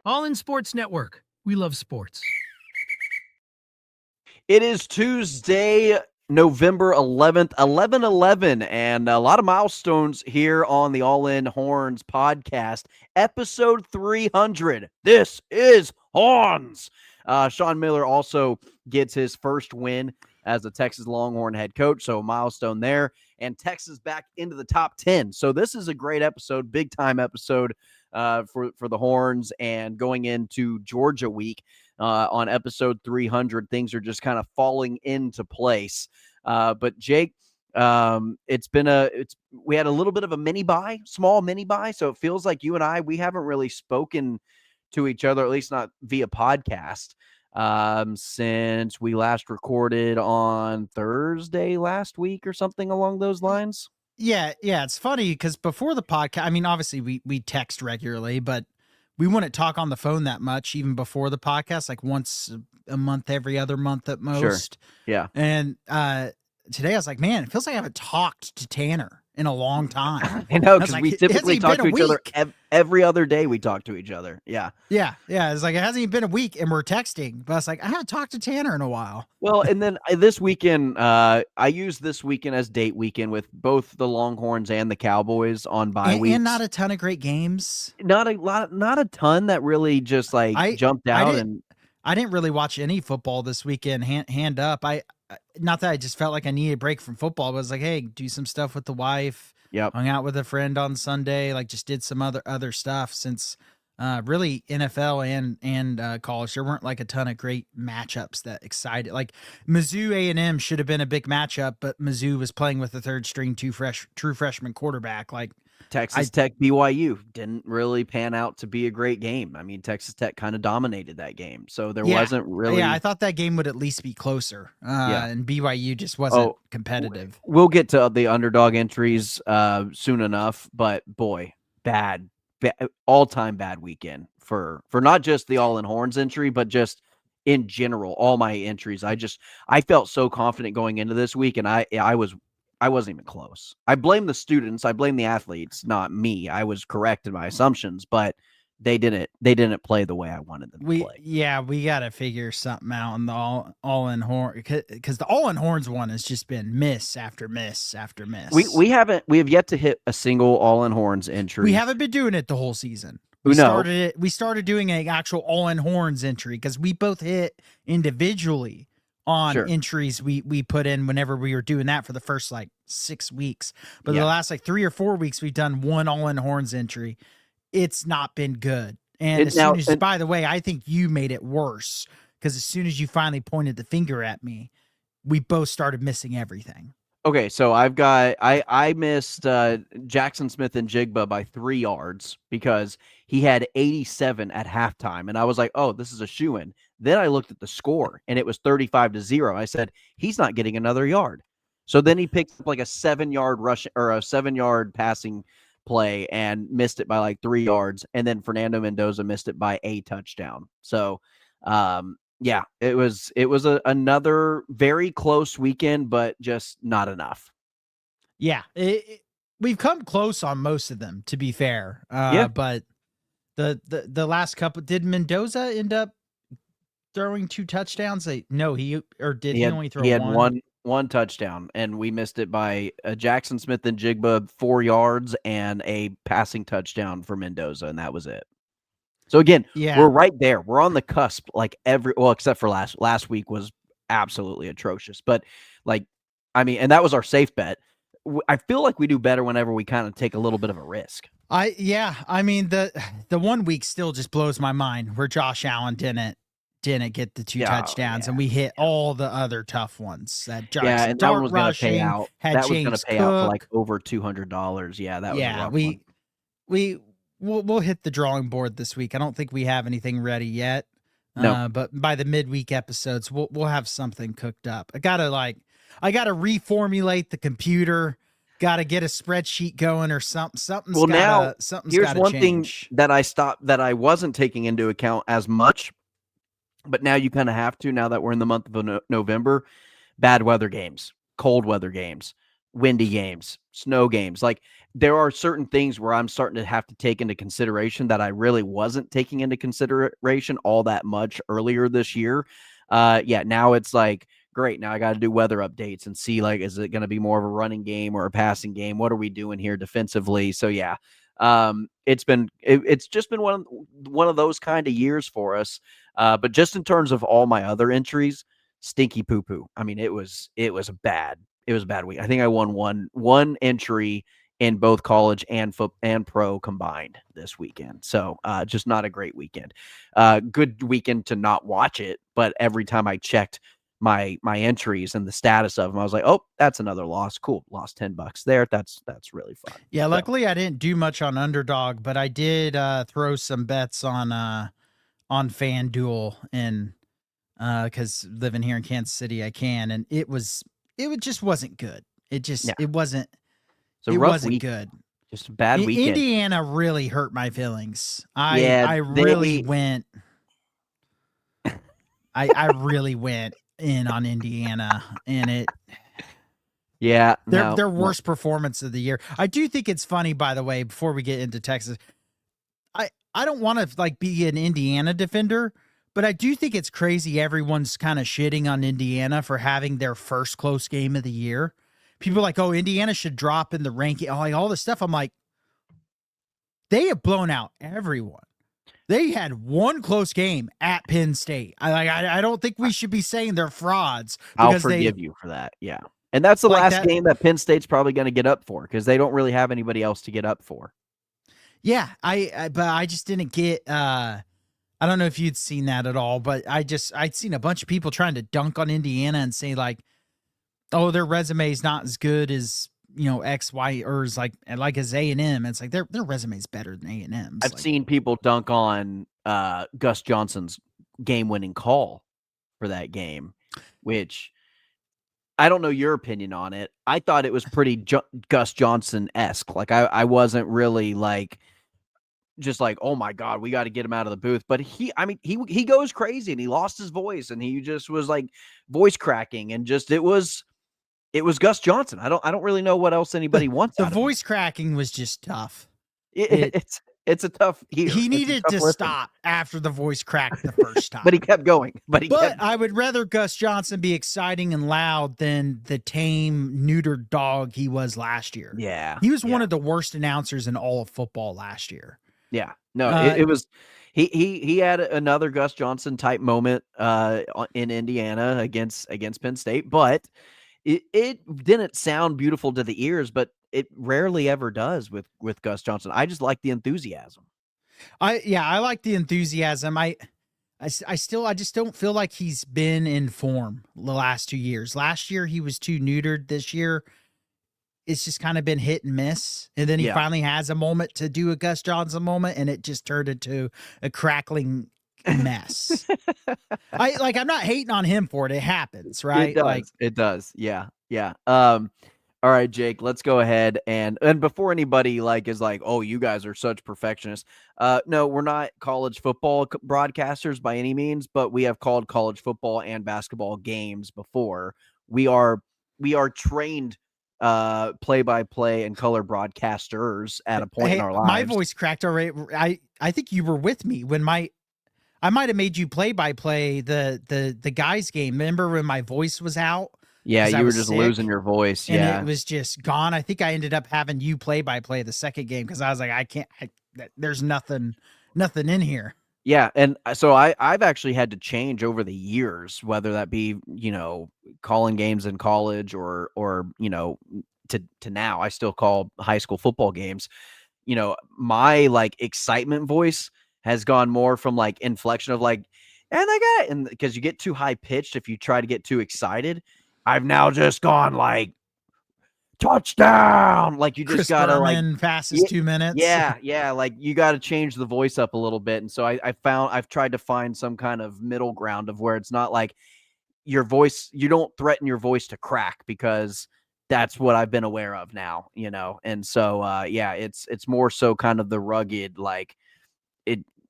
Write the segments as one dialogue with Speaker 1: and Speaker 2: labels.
Speaker 1: All in Sports Network. We love sports.
Speaker 2: It is Tuesday, November 11th, 11/11, and a lot of milestones here on the All In Horns podcast, episode 300. This is Horns. Sean Miller also gets his first win as the Texas Longhorn head coach, so a milestone there. And Texas back into the top 10. So this is a great episode, big time episode for the Horns, and going into Georgia week. On episode 300, things are just kind of falling into place. But Jake, we had a little bit of a small mini buy. So it feels like you and we haven't really spoken to each other, at least not via podcast, since we last recorded on Thursday last week or something along those lines.
Speaker 3: Yeah. It's funny because before the podcast, I mean, obviously we text regularly, but we wouldn't talk on the phone that much even before the podcast, like once a month, every other month at most.
Speaker 2: Sure. Yeah.
Speaker 3: And today I was like, man, it feels like I haven't talked to Tanner in a long time.
Speaker 2: I know, because we typically talk to each other every other day. We talk to each other. Yeah.
Speaker 3: It's like it hasn't even been a week and we're texting, but it's like I haven't talked to Tanner in a while.
Speaker 2: Well, and then this weekend, I used this weekend as date weekend with both the Longhorns and the Cowboys on bye weeks.
Speaker 3: And not a ton of great games.
Speaker 2: Not a ton that really just jumped out.
Speaker 3: I didn't really watch any football this weekend. Hand up. Not that I just felt like I needed a break from football, but I was like, hey, do some stuff with the wife.
Speaker 2: Yep.
Speaker 3: Hung out with a friend on Sunday, just did some other stuff since really NFL and college. There weren't a ton of great matchups that excited. Like Mizzou A&M should have been a big matchup, but Mizzou was playing with a third string true freshman quarterback.
Speaker 2: Texas Tech BYU didn't really pan out to be a great game. I mean, Texas Tech kind of dominated that game, so there wasn't really.
Speaker 3: Yeah, I thought that game would at least be closer. And BYU just wasn't competitive.
Speaker 2: We'll get to the underdog entries soon enough, but boy, bad all-time bad weekend for not just the All in Horns entry, but just in general, all my entries. I felt so confident going into this week, and I wasn't even close. I blame the students. I blame the athletes, not me. I was correct in my assumptions, but they didn't play the way I wanted them to play.
Speaker 3: Yeah, we got to figure something out in the all in horn, because the all in horns one has just been miss after miss after miss.
Speaker 2: We have yet to hit a single all in horns entry.
Speaker 3: We haven't been doing it the whole season. We started doing an actual all in horns entry because we both hit individually on entries we put in whenever we were doing that for the first 6 weeks. But the last 3 or 4 weeks, we've done one all in horns entry. It's not been good. And by the way, I think you made it worse because as soon as you finally pointed the finger at me, we both started missing everything.
Speaker 2: Okay, so I missed Jackson Smith and Jigba by 3 yards because he had 87 at halftime, and I was like, "Oh, this is a shoo-in." Then I looked at the score, and it was 35-0. I said, "He's not getting another yard." So then he picked up a 7-yard rush or a 7-yard passing play and missed it by 3 yards, and then Fernando Mendoza missed it by a touchdown. So, yeah, it was another very close weekend, but just not enough.
Speaker 3: Yeah, we've come close on most of them, to be fair. But the last couple, did Mendoza end up throwing 2 touchdowns? No, he only throw one?
Speaker 2: He had one touchdown, and we missed it by Jackson Smith and Jigba 4 yards and a passing touchdown for Mendoza, and that was it. So again, we're right there. We're on the cusp, except for last week was absolutely atrocious. But and that was our safe bet. I feel like we do better whenever we kind of take a little bit of a risk.
Speaker 3: I mean the 1 week still just blows my mind where Josh Allen didn't get the 2 touchdowns, and we hit all the other tough ones.
Speaker 2: And that one was going to pay out. That was going to pay out for over $200. Yeah, that was a rough one.
Speaker 3: We'll hit the drawing board this week. I don't think we have anything ready yet.
Speaker 2: No.
Speaker 3: But by the midweek episodes, we'll have something cooked up. I gotta reformulate the computer. Got to get a spreadsheet going or something.
Speaker 2: Here's one thing that I wasn't taking into account as much, but now you kind of have to, now that we're in the month of November. Bad weather games, cold weather games. windy games, snow games. Like there are certain things where I'm starting to have to take into consideration that I really wasn't taking into consideration all that much earlier this year. Yeah, now it's like, great. Now I got to do weather updates and see, like, is it going to be more of a running game or a passing game? What are we doing here defensively? So yeah, it's just been one of those kind of years for us. But just in terms of all my other entries, stinky poo poo. I mean, it was a bad week. I think I won one entry in both college and pro combined this weekend. So just not a great weekend. Good weekend to not watch it, but every time I checked my entries and the status of them, I was like, oh, that's another loss. Cool. Lost $10 there. That's really fun.
Speaker 3: Yeah, luckily I didn't do much on Underdog, but I did throw some bets on FanDuel, and because living here in Kansas City I can, and it just wasn't good. It wasn't good.
Speaker 2: Just a bad weekend.
Speaker 3: Indiana really hurt my feelings. I really went in on Indiana, and their worst performance of the year. I do think it's funny, by the way, before we get into Texas, I don't want to like be an Indiana defender, but I do think it's crazy everyone's kind of shitting on Indiana for having their first close game of the year. People are like, oh, Indiana should drop in the ranking, like all this stuff. I'm like, they have blown out everyone. They had one close game at Penn State. I don't think we should be saying they're frauds.
Speaker 2: I'll forgive you for that. Yeah. And that's the last game that Penn State's probably going to get up for, because they don't really have anybody else to get up for.
Speaker 3: Yeah, but I just didn't get. I don't know if you'd seen that at all, but I'd seen a bunch of people trying to dunk on Indiana and say like, oh, their resume is not as good as X, Y, or is like as A&M. It's like their resume is better than A&M.
Speaker 2: I've seen people dunk on Gus Johnson's game-winning call for that game, which I don't know your opinion on it. I thought it was pretty Gus Johnson-esque. Like I wasn't really like just like, oh my God, we got to get him out of the booth. But he goes crazy and he lost his voice and he just was like voice cracking and just it was Gus Johnson. I don't really know what else anybody wants.
Speaker 3: The voice cracking was just tough.
Speaker 2: It's a tough.
Speaker 3: He needed to stop after the voice cracked the first time,
Speaker 2: but he kept going. But
Speaker 3: I would rather Gus Johnson be exciting and loud than the tame, neutered dog he was last year.
Speaker 2: Yeah,
Speaker 3: he was one of the worst announcers in all of football last year.
Speaker 2: Yeah, no, it was. He had another Gus Johnson type moment in Indiana against Penn State, but it didn't sound beautiful to the ears, but it rarely ever does with Gus Johnson. I just like the enthusiasm.
Speaker 3: I like the enthusiasm. I just don't feel like he's been in form the last 2 years. Last year he was too neutered. This year it's just kind of been hit and miss. And then he finally has a moment to do a Gus Johnson moment, and it just turned into a crackling mess. I'm not hating on him for it. It happens, right?
Speaker 2: It does. Yeah. All right, Jake, let's go ahead and before anybody is like, oh, you guys are such perfectionists. No, we're not college football broadcasters by any means, but we have called college football and basketball games before. We are trained play-by-play and color broadcasters at a point in our lives.
Speaker 3: My voice cracked already. I think you were with me when I might have made you play-by-play the guys game. Remember when my voice was out?
Speaker 2: Yeah, you were just losing your voice. Yeah,
Speaker 3: and it was just gone. I think I ended up having you play-by-play the second game because I was like, there's nothing in here.
Speaker 2: Yeah, and so I've actually had to change over the years, whether that be calling games in college or to now. I still call high school football games. My excitement voice has gone more from inflection of and because you get too high pitched if you try to get too excited. I've now just gone touchdown. You just gotta
Speaker 3: fastest 2 minutes.
Speaker 2: Yeah. You got to change the voice up a little bit. And so I've tried to find some kind of middle ground of where it's not like your voice, you don't threaten your voice to crack, because that's what I've been aware of now, And so it's more so kind of the rugged,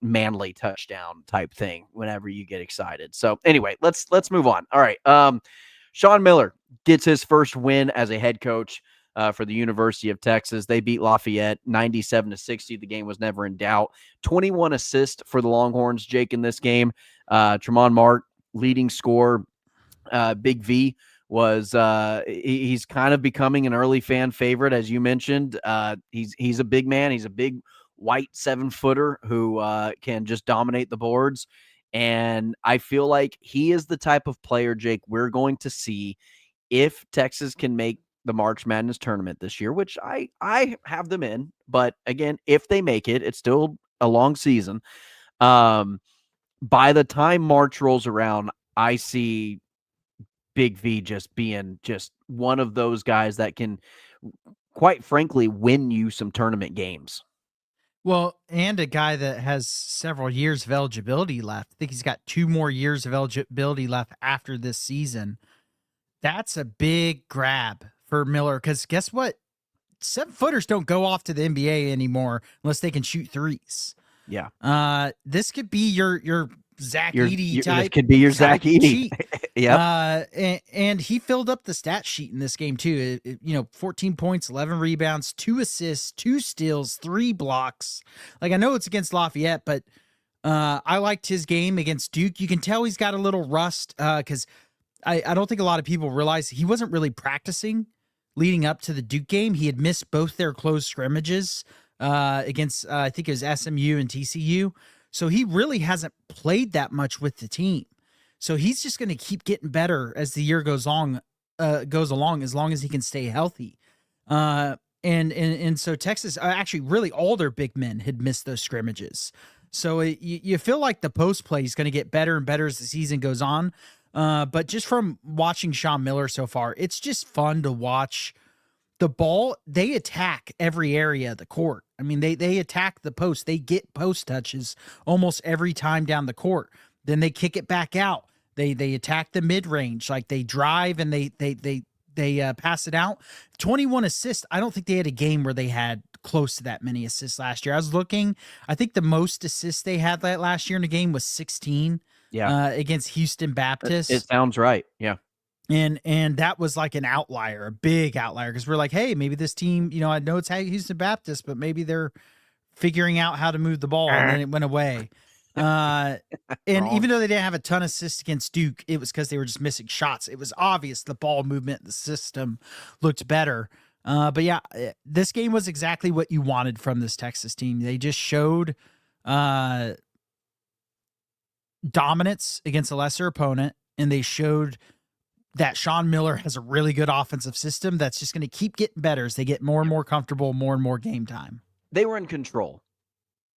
Speaker 2: manly touchdown type thing whenever you get excited. So anyway, let's move on. All right. Sean Miller gets his first win as a head coach. for the University of Texas. They beat Lafayette 97-60. The game was never in doubt. 21 assists for the Longhorns, Jake, in this game. Tremont Mark, leading scorer. Big V was he's kind of becoming an early fan favorite, as you mentioned. He's a big man. He's a big white 7-footer who can just dominate the boards. And I feel like he is the type of player, Jake, we're going to see if Texas can make the March Madness tournament this year, which I have them in. But again, if they make it, it's still a long season. By the time March rolls around, I see Big V just being just one of those guys that can, quite frankly, win you some tournament games.
Speaker 3: Well, and a guy that has several years of eligibility left. I think he's got 2 more years of eligibility left after this season. That's a big grab for Miller, because guess what? 7-footers don't go off to the NBA anymore unless they can shoot threes.
Speaker 2: Yeah.
Speaker 3: This could be your Zach Edey type.
Speaker 2: This could be your Zach Edey.
Speaker 3: Yep. And he filled up the stat sheet in this game too. 14 points, 11 rebounds, 2 assists, 2 steals, 3 blocks. Like, I know it's against Lafayette, but I liked his game against Duke. You can tell he's got a little rust because I don't think a lot of people realize he wasn't really practicing leading up to the Duke game. He had missed both their closed scrimmages against, I think it was SMU and TCU. So he really hasn't played that much with the team. So he's just going to keep getting better as the year goes along, as long as he can stay healthy. And so Texas, actually really all their big men had missed those scrimmages. So you feel like the post play is going to get better and better as the season goes on. But just from watching Sean Miller so far, it's just fun to watch the ball. They attack every area of the court. I mean, they attack the post. They get post touches almost every time down the court. Then they kick it back out. They attack the mid range, like they drive and they pass it out. 21 assists. I don't think they had a game where they had close to that many assists last year. I was looking. I think the most assists they had that last year in a game was 16.
Speaker 2: Yeah.
Speaker 3: Against Houston Baptist.
Speaker 2: It sounds right. Yeah.
Speaker 3: And that was like an outlier, a big outlier, because we're like, hey, maybe this team, I know it's Houston Baptist, but maybe they're figuring out how to move the ball, and then it went away. And even though they didn't have a ton of assists against Duke, it was because they were just missing shots. It was obvious the ball movement, the system looked better. But yeah, this game was exactly what you wanted from this Texas team. They just showed dominance against a lesser opponent, and they showed that Sean Miller has a really good offensive system that's just going to keep getting better as they get more and more comfortable, more and more game time.
Speaker 2: They were in control.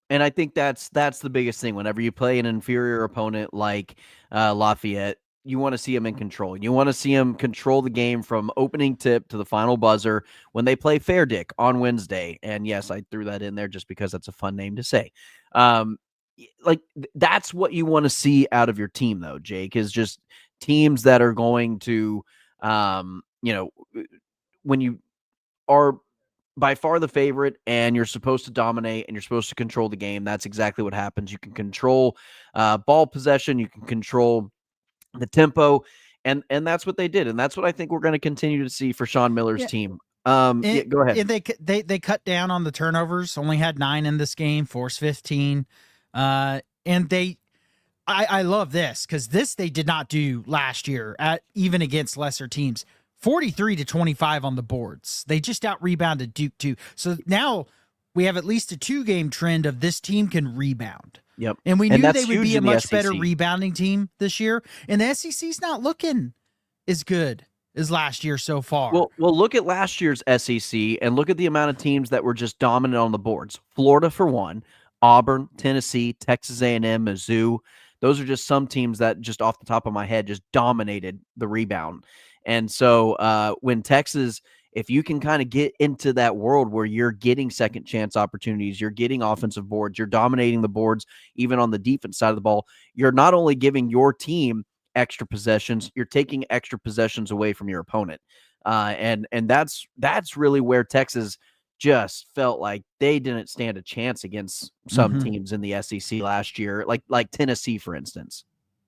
Speaker 2: And I think that's the biggest thing. Whenever you play an inferior opponent like Lafayette, you want to see them in control. You want to see them control the game from opening tip to the final buzzer when they play Fair Dick on Wednesday. And yes, I threw that in there just because that's a fun name to say. That's what you want to see out of your team, though, Jake, is just teams that are going to, when you are by far the favorite and you're supposed to dominate and you're supposed to control the game, that's exactly what happens. You can control ball possession. You can control the tempo. And that's what they did. And that's what I think we're going to continue to see for Sean Miller's team. Go ahead.
Speaker 3: And they cut down on the turnovers, only had 9 in this game, forced 15. And I love this because they did not do last year even against lesser teams. 43-25 on the boards. They just out-rebounded Duke too. So now we have at least a 2-game trend of this team can rebound.
Speaker 2: Yep.
Speaker 3: And we knew they would be a much better rebounding team this year. And the SEC's not looking as good as last year so far.
Speaker 2: Well, look at last year's SEC and look at the amount of teams that were just dominant on the boards. Florida for one, Auburn, Tennessee, Texas A&M, Mizzou. Those are just some teams that just off the top of my head just dominated the rebound. And so when Texas, if you can kind of get into that world where you're getting second chance opportunities, you're getting offensive boards, you're dominating the boards, even on the defense side of the ball, you're not only giving your team extra possessions, you're taking extra possessions away from your opponent. And that's really where Texas just felt like they didn't stand a chance against some teams in the SEC last year, like Tennessee, for instance.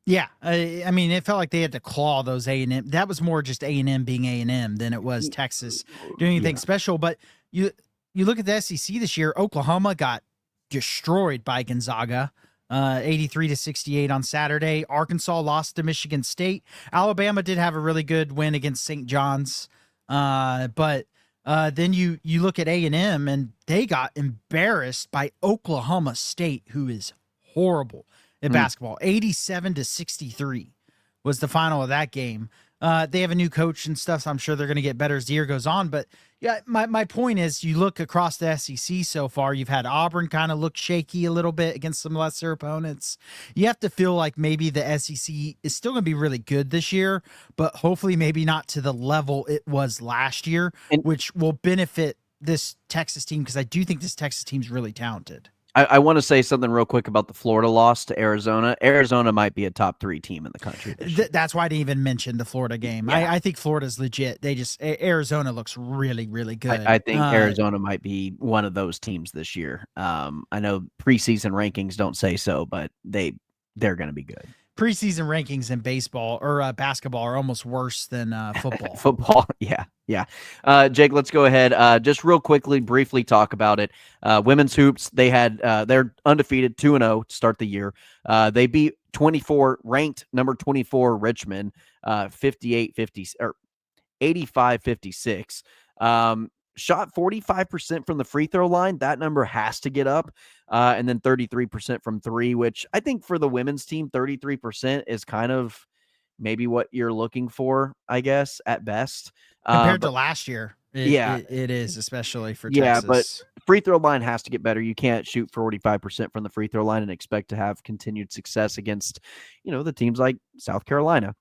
Speaker 3: Yeah, I mean, it felt like they had to claw those A&M. That was more just A&M being A&M than it was Texas doing anything special. But you look at the SEC this year. Oklahoma got destroyed by Gonzaga, 83-68 on Saturday. Arkansas lost to Michigan State. Alabama did have a really good win against St. John's, but then you look at A&M and they got embarrassed by Oklahoma State, who is horrible at basketball. 87-63 was the final of that game. They have a new coach and stuff, so I'm sure they're going to get better as the year goes on. But yeah, my point is, you look across the SEC so far, you've had Auburn kind of look shaky a little bit against some lesser opponents. You have to feel like maybe the SEC is still going to be really good this year, but hopefully maybe not to the level it was last year, which will benefit this Texas team, because I do think this Texas team's really talented.
Speaker 2: I want to say something real quick about the Florida loss to Arizona. Arizona might be a top 3 team in the country.
Speaker 3: That's why I didn't even mention the Florida game. Yeah. I think Florida's legit. Arizona looks really, really good.
Speaker 2: I think Arizona might be one of those teams this year. I know preseason rankings don't say so, but they're going to be good.
Speaker 3: Preseason rankings in baseball or basketball are almost worse than football.
Speaker 2: Football, yeah. Jake, let's go ahead. Just real quickly, briefly talk about it. Women's hoops, they're undefeated, 2-0 to start the year. They beat ranked number 24 Richmond, 85-56. Shot 45% from the free throw line. That number has to get up. And then 33% from 3, which I think for the women's team, 33% is kind of maybe what you're looking for, I guess, at best.
Speaker 3: Compared to last year, it is, especially for Texas.
Speaker 2: Yeah, but free throw line has to get better. You can't shoot 45% from the free throw line and expect to have continued success against, the teams like South Carolina.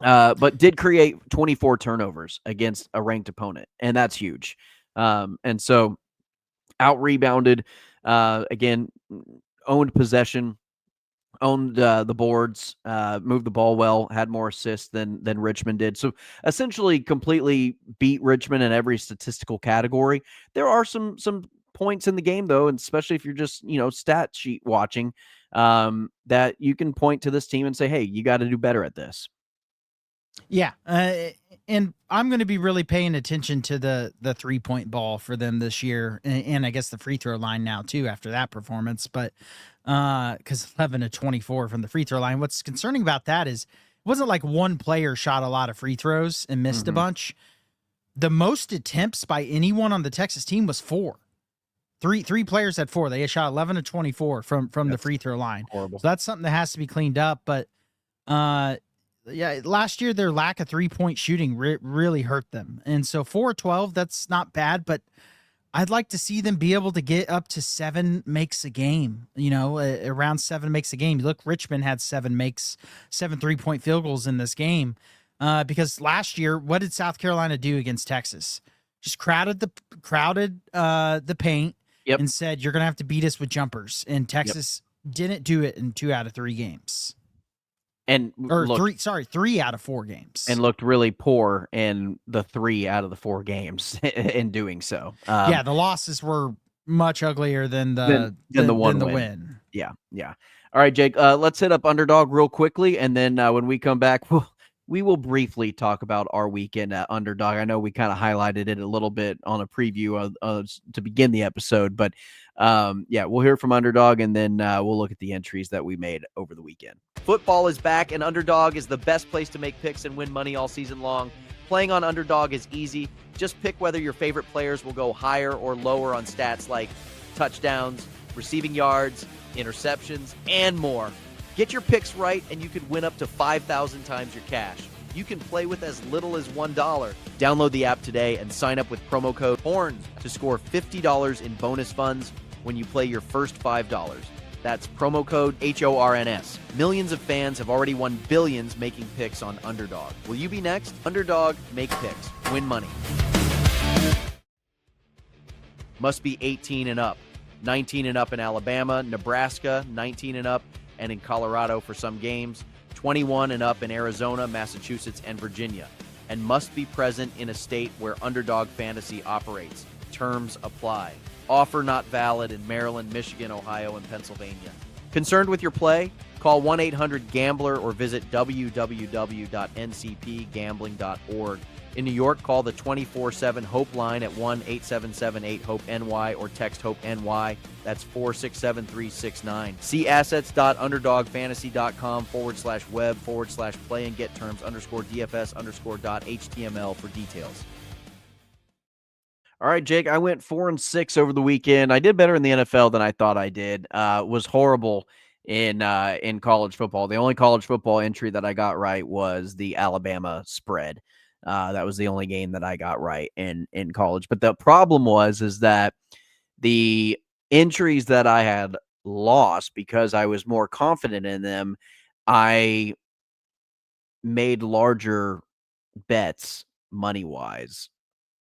Speaker 2: But did create 24 turnovers against a ranked opponent, and that's huge. And so out-rebounded, again, owned possession, owned the boards, moved the ball well, had more assists than Richmond did. So essentially completely beat Richmond in every statistical category. There are some points in the game, though, and especially if you're just, stat sheet watching, that you can point to this team and say, hey, you got to do better at this.
Speaker 3: Yeah, and I'm going to be really paying attention to the 3-point ball for them this year, and I guess the free throw line now too after that performance. But because 11-24 from the free throw line, what's concerning about that is it wasn't like one player shot a lot of free throws and missed a bunch. The most attempts by anyone on the Texas team was 4. Three players had 4. They had shot 11-24 from the free throw line.
Speaker 2: Horrible.
Speaker 3: So that's something that has to be cleaned up. But yeah, last year their lack of 3-point shooting really hurt them. And so 4-12, that's not bad, but I'd like to see them be able to get up to 7 makes a game, around 7 makes a game. You look, Richmond had 7 3-point field goals in this game, because last year, what did South Carolina do against Texas? Just crowded the paint and said, you're going to have to beat us with jumpers. And Texas didn't do it in 2 out of 3 games.
Speaker 2: And
Speaker 3: 3 out of 4 games.
Speaker 2: And looked really poor in the 3 out of the 4 games in doing so.
Speaker 3: The losses were much uglier than the win.
Speaker 2: Yeah. All right, Jake, let's hit up Underdog real quickly, and then when we come back, we will briefly talk about our weekend at Underdog. I know we kind of highlighted it a little bit on a preview to begin the episode, but we'll hear from Underdog, and then we'll look at the entries that we made over the weekend. Football is back, and Underdog is the best place to make picks and win money all season long. Playing on Underdog is easy. Just pick whether your favorite players will go higher or lower on stats like touchdowns, receiving yards, interceptions, and more. Get your picks right, and you could win up to 5,000 times your cash. You can play with as little as $1. Download the app today and sign up with promo code HORNS to score $50 in bonus funds when you play your first $5. That's promo code HORNS. Millions of fans have already won billions making picks on Underdog. Will you be next? Underdog, make picks. Win money. Must be 18 and up. 19 and up in Alabama, Nebraska, 19 and up, and in Colorado for some games. 21 and up in Arizona, Massachusetts, and Virginia. And must be present in a state where Underdog Fantasy operates. Terms apply. Offer not valid in Maryland, Michigan, Ohio, and Pennsylvania. Concerned with your play? Call 1-800-GAMBLER or visit www.ncpgambling.org. In New York, call the 24/7 HOPE line at 1-877-8-HOPE-NY or text HOPE-NY. That's 467-369. See assets.underdogfantasy.com/web/play-and-get-terms_DFS_.html for details. All right, Jake, I went 4-6 over the weekend. I did better in the NFL than I thought I did. Was horrible in college football. The only college football entry that I got right was the Alabama spread. That was the only game that I got right in college. But the problem is that the entries that I had lost, because I was more confident in them, I made larger bets money-wise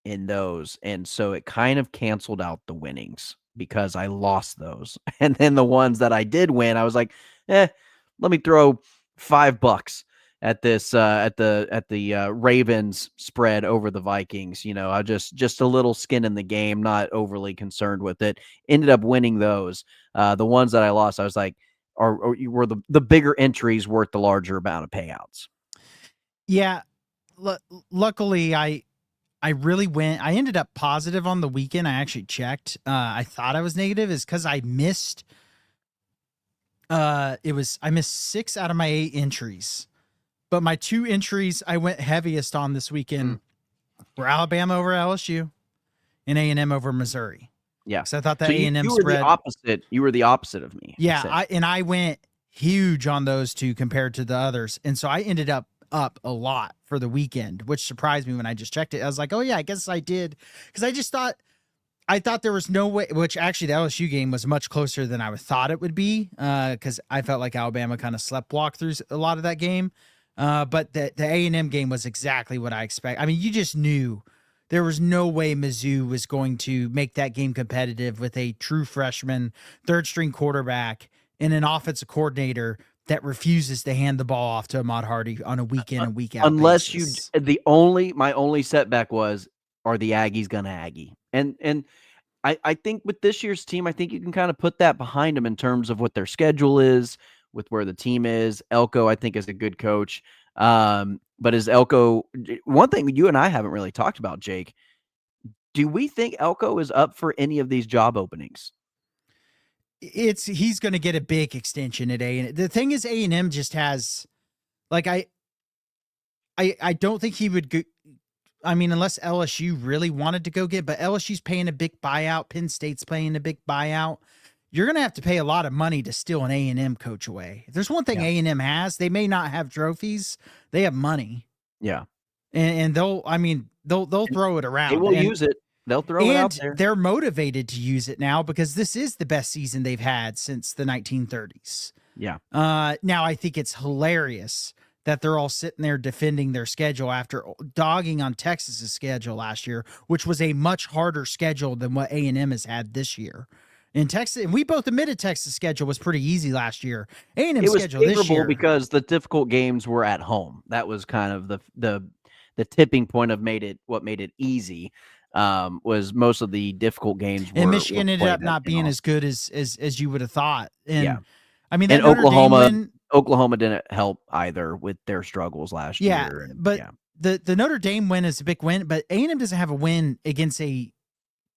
Speaker 2: in those, and so it kind of canceled out the winnings because I lost those. And then the ones that I did win, I was like, let me throw $5 at this at the Ravens spread over the Vikings. I just a little skin in the game, not overly concerned with it. Ended up winning those. The ones that I lost, I was like, were the bigger entries worth the larger amount of payouts?
Speaker 3: Yeah. Luckily, I really went. I ended up positive on the weekend. I actually checked. I thought I was negative, is because I missed. I missed 6 out of my 8 entries, but my 2 entries I went heaviest on this weekend were Alabama over LSU and A&M over Missouri.
Speaker 2: Yeah,
Speaker 3: so I thought that
Speaker 2: so
Speaker 3: A&M
Speaker 2: you were
Speaker 3: spread.
Speaker 2: the opposite. You were the opposite of me.
Speaker 3: Yeah, I went huge on those 2 compared to the others, and so I ended up a lot for the weekend, which surprised me when I just checked it. I was like, oh yeah, I guess I did, because I thought there was no way, which actually the LSU game was much closer than I thought it would be, because I felt like Alabama kind of sleptwalked through a lot of that game, but the A&M game was exactly what I expected. I mean, you just knew there was no way Mizzou was going to make that game competitive with a true freshman, third-string quarterback and an offensive coordinator that refuses to hand the ball off to Ahmad Hardy on a week in and week out
Speaker 2: Unless
Speaker 3: basis.
Speaker 2: my only setback was, are the Aggies gonna Aggie? And I think with this year's team, I think you can kind of put that behind them in terms of what their schedule is, with where the team is. Elko, I think, is a good coach. But is Elko, one thing you and I haven't really talked about, Jake, do we think Elko is up for any of these job openings?
Speaker 3: He's going to get a big extension at A&M. The thing is, A&M just has, like, I don't think he would go. I mean, unless LSU really wanted to go get, but LSU's paying a big buyout. Penn State's paying a big buyout. You're going to have to pay a lot of money to steal an A&M coach away. If there's one thing A&M has, they may not have trophies, they have money.
Speaker 2: Yeah.
Speaker 3: And they'll throw it around.
Speaker 2: They will use it. They'll throw it out there.
Speaker 3: They're motivated to use it now because this is the best season they've had since the 1930s.
Speaker 2: Yeah.
Speaker 3: Now I think it's hilarious that they're all sitting there defending their schedule after dogging on Texas's schedule last year, which was a much harder schedule than what A&M has had this year. In Texas, and we both admitted Texas' schedule was pretty easy last year. A&M's schedule this year,
Speaker 2: because the difficult games were at home. That was kind of the tipping point of what made it easy. Was most of the difficult games were,
Speaker 3: and Michigan ended up not being as good as you would have thought. And I mean, that Notre
Speaker 2: Oklahoma didn't help either with their struggles last year.
Speaker 3: The Notre Dame win is a big win, but A&M doesn't have a win against a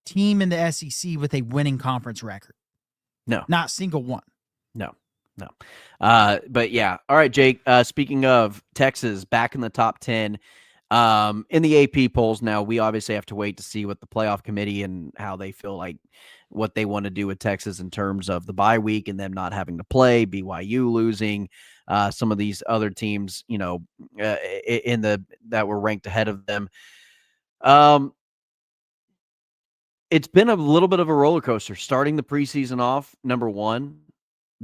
Speaker 3: team in the SEC with a winning conference record.
Speaker 2: No,
Speaker 3: not a single one.
Speaker 2: No. But yeah. All right, Jake. Speaking of Texas, back in the top 10. In the AP polls now, we obviously have to wait to see what the playoff committee and how they feel like what they want to do with Texas in terms of the bye week and them not having to play, BYU losing, some of these other teams, that were ranked ahead of them. It's been a little bit of a roller coaster starting the preseason off, number 1,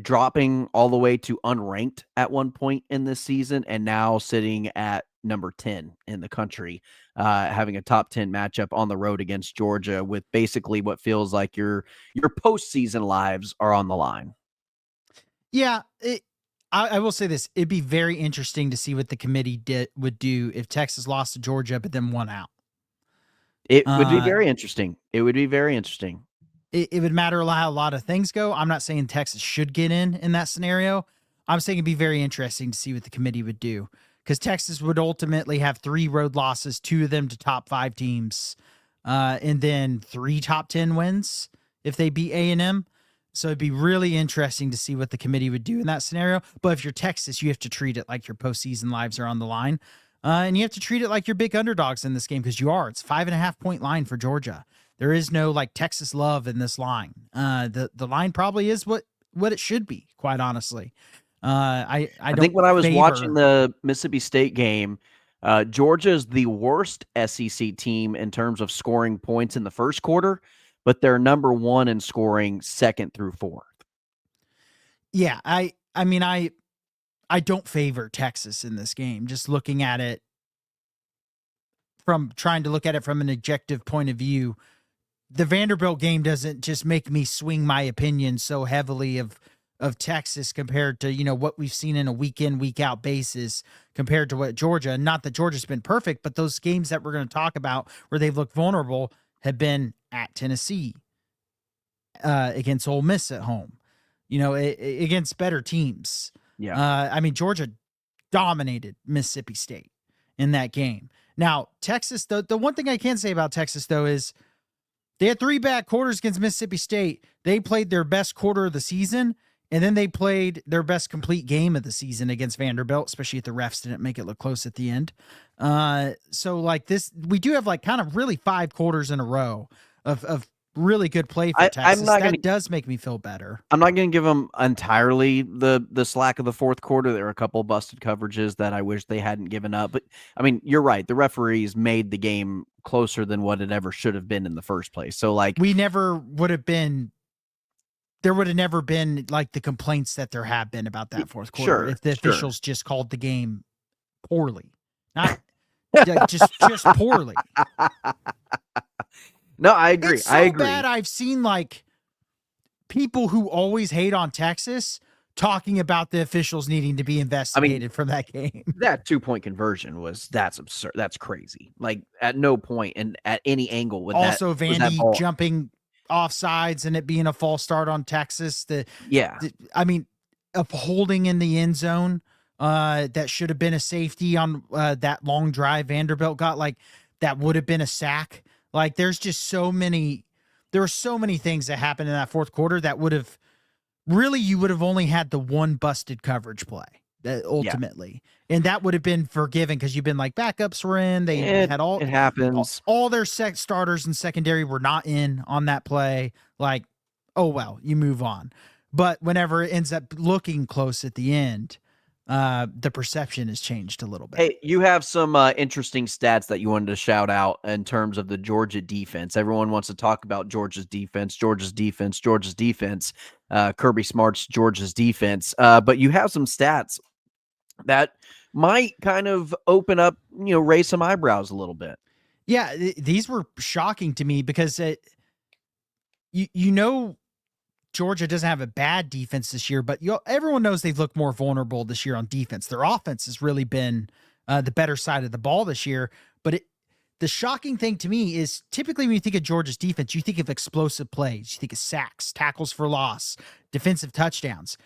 Speaker 2: dropping all the way to unranked at one point in this season, and now sitting at number 10 in the country, having a top 10 matchup on the road against Georgia with basically what feels like your postseason lives are on the line.
Speaker 3: Yeah, I will say this. It'd be very interesting to see what the committee would do if Texas lost to Georgia but then won out.
Speaker 2: It would be very interesting. It would be very interesting.
Speaker 3: It would matter how a lot of things go. I'm not saying Texas should get in that scenario, I'm saying it'd be very interesting to see what the committee would do, because Texas would ultimately have 3 road losses, 2 of them to top 5 teams, and then 3 top 10 wins if they beat A&M. So it'd be really interesting to see what the committee would do in that scenario. But if you're Texas, you have to treat it like your postseason lives are on the line. And you have to treat it like you're big underdogs in this game, because you are. It's 5.5 point line for Georgia. There is no like Texas love in this line. The line probably is what it should be, quite honestly. I
Speaker 2: think when I was watching the Mississippi State game, Georgia is the worst SEC team in terms of scoring points in the first quarter, but they're number 1 in scoring 2nd through 4th.
Speaker 3: Yeah, I mean, I don't favor Texas in this game. Just looking at it from trying to look at it from an objective point of view, the Vanderbilt game doesn't just make me swing my opinion so heavily of Texas compared to, what we've seen in a week in, week out basis compared to what Georgia, not that Georgia's been perfect, but those games that we're going to talk about where they've looked vulnerable have been at Tennessee, against Ole Miss at home, against better teams.
Speaker 2: Yeah.
Speaker 3: I mean, Georgia dominated Mississippi State in that game. Now, Texas, the one thing I can say about Texas, though, is they had 3 bad quarters against Mississippi State. They played their best quarter of the season, and then they played their best complete game of the season against Vanderbilt, especially if the refs didn't make it look close at the end. So, like this, we do have like kind of really 5 quarters in a row of really good play for Texas. That does make me feel better.
Speaker 2: I'm not going to give them entirely the slack of the fourth quarter. There are a couple of busted coverages that I wish they hadn't given up. But, I mean, you're right. The referees made the game closer than what it ever should have been in the first place. So, like,
Speaker 3: we never would have been – there would have never been, like, the complaints that there have been about that fourth quarter if the officials just called the game poorly. Not just poorly.
Speaker 2: No, I agree.
Speaker 3: It's so bad I've seen like people who always hate on Texas talking about the officials needing to be investigated from that game.
Speaker 2: That 2-point conversion that's absurd. That's crazy. Like at no point and at any angle would
Speaker 3: also Vandy jumping offsides and it being a false start on Texas. I mean, a holding in the end zone that should have been a safety on that long drive Vanderbilt got, like that would have been a sack. Like there were so many things that happened in that fourth quarter that would have really, you would have only had the one busted coverage play ultimately. And that would have been forgiven because you've been like backups were in, it happens. All their starters and secondary were not in on that play. Like, oh, well, you move on. But whenever it ends up looking close at the end, the perception has changed a little bit.
Speaker 2: Hey, you have some interesting stats that you wanted to shout out in terms of the Georgia defense. Everyone wants to talk about Georgia's defense. Kirby Smart's Georgia's defense. But you have some stats that might kind of open up, raise some eyebrows a little bit.
Speaker 3: Yeah, these were shocking to me because Georgia doesn't have a bad defense this year, but everyone knows they've looked more vulnerable this year on defense. Their offense has really been the better side of the ball this year. But the shocking thing to me is typically when you think of Georgia's defense, you think of explosive plays. You think of sacks, tackles for loss, defensive touchdowns.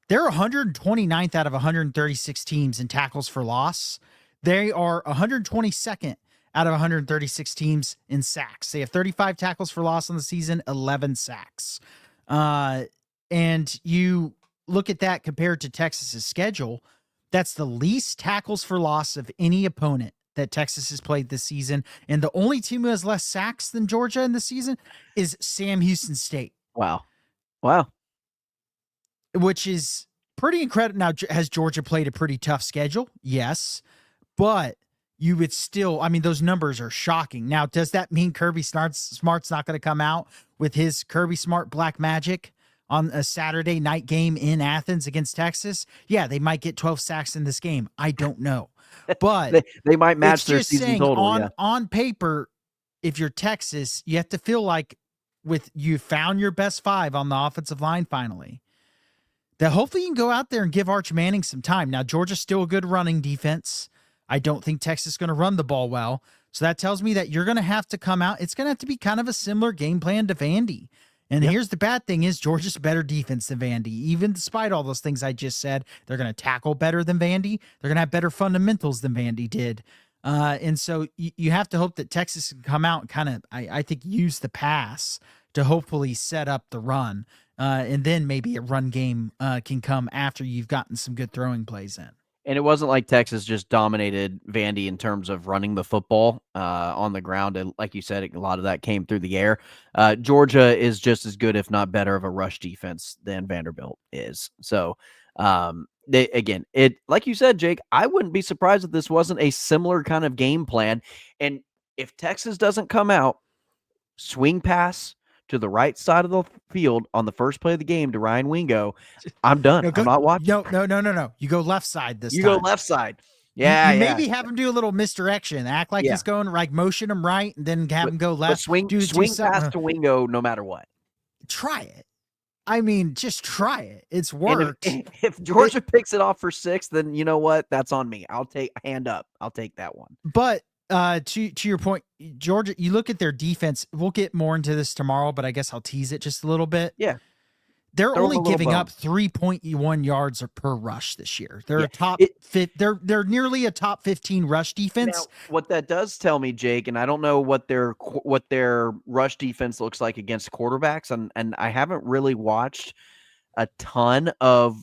Speaker 3: They're 129th out of 136 teams in tackles for loss. They are 122nd out of 136 teams in sacks. They have 35 tackles for loss on the season, 11 sacks. And you look at that compared to Texas's schedule, that's the least tackles for loss of any opponent that Texas has played this season. And the only team who has less sacks than Georgia in the season is Sam Houston State.
Speaker 2: Wow.
Speaker 3: Which is pretty incredible. Now, has Georgia played a pretty tough schedule? Yes. But you would still, those numbers are shocking. Now, does that mean Kirby Smart's not going to come out with his Kirby Smart Black Magic on a Saturday night game in Athens against Texas? Yeah, they might get 12 sacks in this game. I don't know. But
Speaker 2: they might match their season total.
Speaker 3: On paper, if you're Texas, you have to feel like you found your best 5 on the offensive line finally. That hopefully you can go out there and give Arch Manning some time. Now, Georgia's still a good running defense. I don't think Texas is going to run the ball well. So that tells me that you're going to have to come out. It's going to have to be kind of a similar game plan to Vandy And here's the bad thing is Georgia's better defense than Vandy. Even despite all those things I just said, they're going to tackle better than Vandy. They're going to have better fundamentals than Vandy did. And so you have to hope that Texas can come out and kind of, I think, use the pass to hopefully set up the run. And then maybe a run game can come after you've gotten some good throwing plays in.
Speaker 2: And it wasn't like Texas just dominated Vandy in terms of running the football on the ground. And like you said, a lot of that came through the air. Georgia is just as good, if not better, of a rush defense than Vanderbilt is. So, like you said, Jake, I wouldn't be surprised if this wasn't a similar kind of game plan. And if Texas doesn't come out, swing pass to the right side of the field on the first play of the game to Ryan Wingo, I'm done. I'm not watching.
Speaker 3: No. You go left side this time.
Speaker 2: You go left side. Yeah,
Speaker 3: you maybe have him do a little misdirection. Act like he's going like motion him right, and then have him go left.
Speaker 2: Swing pass to Wingo no matter what.
Speaker 3: Try it. I mean, just try it. It's worked.
Speaker 2: If Georgia picks it off for 6, then you know what? That's on me. I'll take hand up. I'll take that one.
Speaker 3: But to your point, Georgia, you look at their defense. We'll get more into this tomorrow, but I guess I'll tease it just a little bit.
Speaker 2: Yeah.
Speaker 3: They're only giving up 3.1 yards per rush this year. They're they're nearly a top 15 rush defense.
Speaker 2: Now, what that does tell me, Jake, and I don't know what their rush defense looks like against quarterbacks, and I haven't really watched a ton of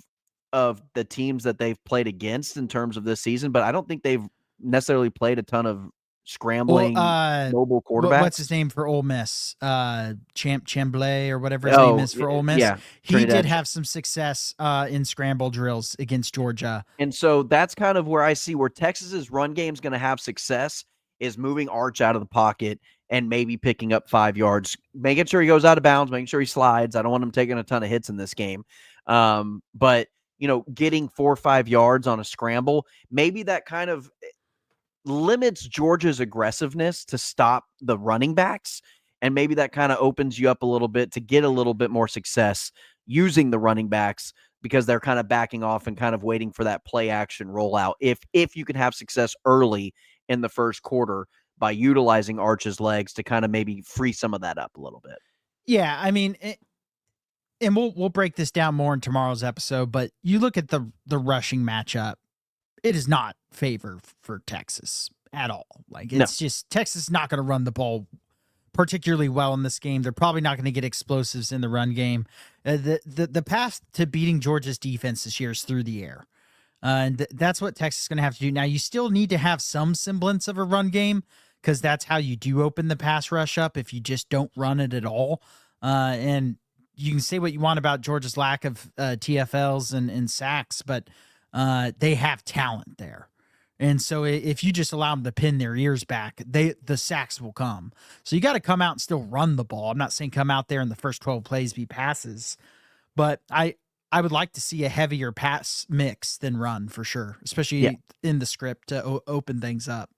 Speaker 2: the teams that they've played against in terms of this season, but I don't think they've necessarily played a ton of scrambling mobile quarterbacks.
Speaker 3: What's his name for Ole Miss? Chamblay or whatever his name is for Ole Miss.
Speaker 2: Yeah,
Speaker 3: he did have some success in scramble drills against Georgia.
Speaker 2: And so that's kind of where I see where Texas's run game is going to have success is moving Arch out of the pocket and maybe picking up 5 yards, making sure he goes out of bounds, making sure he slides. I don't want him taking a ton of hits in this game. But, getting 4 or 5 yards on a scramble, maybe that kind of limits Georgia's aggressiveness to stop the running backs. And maybe that kind of opens you up a little bit to get a little bit more success using the running backs because they're kind of backing off and kind of waiting for that play action rollout. If you can have success early in the first quarter by utilizing Arch's legs to kind of maybe free some of that up a little bit.
Speaker 3: Yeah, I mean, and we'll break this down more in tomorrow's episode, but you look at the rushing matchup, it is not favor for Texas at all. Like it's just Texas is not going to run the ball particularly well in this game. They're probably not going to get explosives in the run game. The path to beating Georgia's defense this year is through the air. And that's what Texas is going to have to do. Now, you still need to have some semblance of a run game because that's how you do open the pass rush up if you just don't run it at all. And you can say what you want about Georgia's lack of TFLs and sacks, but they have talent there. And so if you just allow them to pin their ears back, the sacks will come. So you got to come out and still run the ball. I'm not saying come out there in the first 12 plays be passes, but I would like to see a heavier pass mix than run for sure, especially in the script to open things up.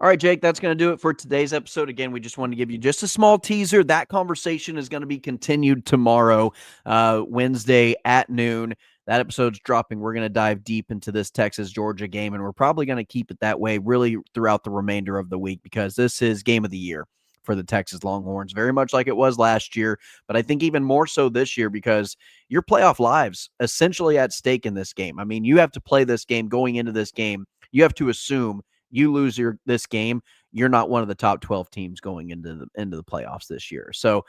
Speaker 2: All right, Jake, that's going to do it for today's episode. Again, we just wanted to give you just a small teaser. That conversation is going to be continued tomorrow, Wednesday at noon. That episode's dropping. We're going to dive deep into this Texas-Georgia game, and we're probably going to keep it that way really throughout the remainder of the week because this is game of the year for the Texas Longhorns, very much like it was last year, but I think even more so this year because your playoff lives essentially at stake in this game. I mean, you have to play this game going into this game. You have to assume you lose this game, you're not one of the top 12 teams going into the playoffs this year. So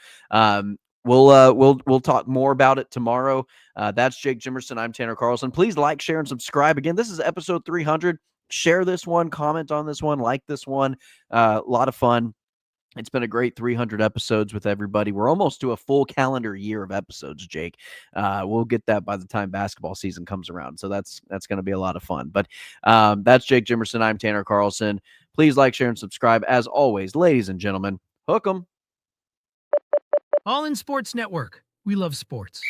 Speaker 2: we'll talk more about it tomorrow. That's Jake Jimerson. I'm Tanner Carlson. Please like, share, and subscribe. Again, this is episode 300. Share this one, comment on this one, like this one. A lot of fun. It's been a great 300 episodes with everybody. We're almost to a full calendar year of episodes, Jake. We'll get that by the time basketball season comes around. So that's going to be a lot of fun. But that's Jake Jimerson. I'm Tanner Carlson. Please like, share, and subscribe. As always, ladies and gentlemen, hook 'em.
Speaker 1: All in Sports Network. We love sports.